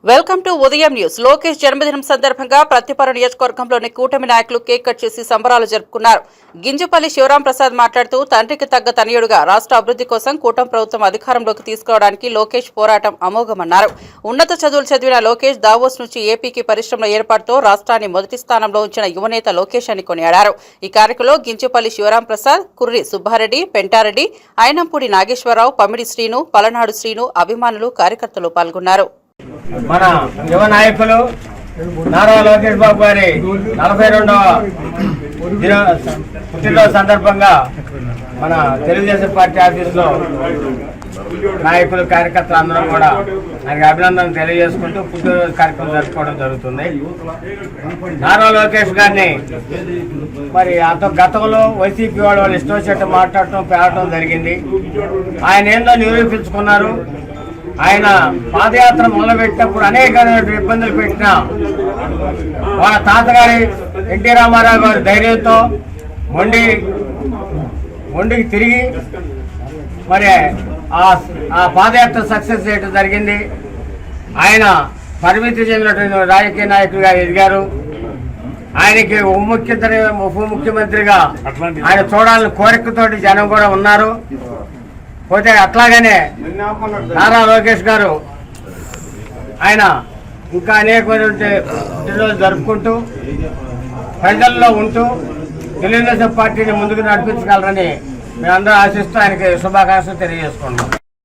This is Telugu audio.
వెల్కమ్ టు ఉదయం న్యూస్. లోకేష్ జన్మదినం సందర్భంగా ప్రతిపాడు నియోజకవర్గంలోని కూటమి నాయకులు కేక్ కట్ చేసి సంబరాలు జరుపుకున్నారు. గింజపల్లి శివరాం ప్రసాద్ మాట్లాడుతూ తండ్రికి తగ్గ తనయుడుగా రాష్ట్ర అభివృద్ధి కోసం కూటమి ప్రభుత్వం అధికారంలోకి తీసుకోవడానికి లోకేష్ పోరాటం అమోఘమన్నారు. ఉన్నత చదువులు చదివిన లోకేష్ దావోస్ నుంచి ఏపీకి పరిశ్రమల ఏర్పాటుతో రాష్ట్రాన్ని మొదటి స్థానంలో ఉంచిన యువనేత లోకేష్ అని కొనియాడారు. ఈ కార్యక్రమంలో గింజపల్లి శివరాం ప్రసాద్, కుర్రి సుబ్బారెడ్డి, పెంటారెడ్డి, అయినంపూడి నాగేశ్వరరావు, పమిడి శ్రీను, పలనాడు శ్రీను, అభిమానులు, కార్యకర్తలు పాల్గొన్నారు. మన యువ నాయకులు నారా లోకేష్ బాబు గారి 42వ పుట్టినరోజు సందర్భంగా మన తెలుగుదేశం పార్టీ ఆఫీసులో నాయకులు, కార్యకర్తలు అందరం కూడా ఆయనకి అభినందనలు తెలియజేసుకుంటూ పుట్టినరోజు కార్యక్రమం జరుపుకోవడం జరుగుతుంది. నారా లోకేష్ గారిని మరి గతంలో వైసీపీ వాళ్ళు ఇష్టం వచ్చినట్టు మాట్లాడటం, పేరటం జరిగింది. ఆయన ఏందో నిరూపించుకున్నారు. ఆయన పాదయాత్ర మొదలుపెట్టినప్పుడు అనేక ఇబ్బందులు పెట్టిన వాళ్ళ తాతగారి ఎన్టీ రామారావు గారి ధైర్యంతో మొండికి తిరిగి మరి ఆ పాదయాత్ర సక్సెస్ చేయడం జరిగింది. ఆయన పరిమితి చెందినటువంటి రాజకీయ నాయకులుగా ఎదిగారు. ఆయనకి ఉప ముఖ్యమంత్రిగా ఆయన చూడాలని కోరికతోటి జనం కూడా ఉన్నారు. పోతే అట్లాగనే నారా లోకేష్ గారు ఆయన ఇంకా అనేకమైనటువంటి పుట్టినరోజు జరుపుకుంటూ ప్రజల్లో ఉంటూ తెలుగుదేశం పార్టీని ముందుకు నడిపించగలరని మేమందరూ ఆశిస్తూ ఆయనకి శుభాకాంక్షలు తెలియజేసుకుంటున్నాం.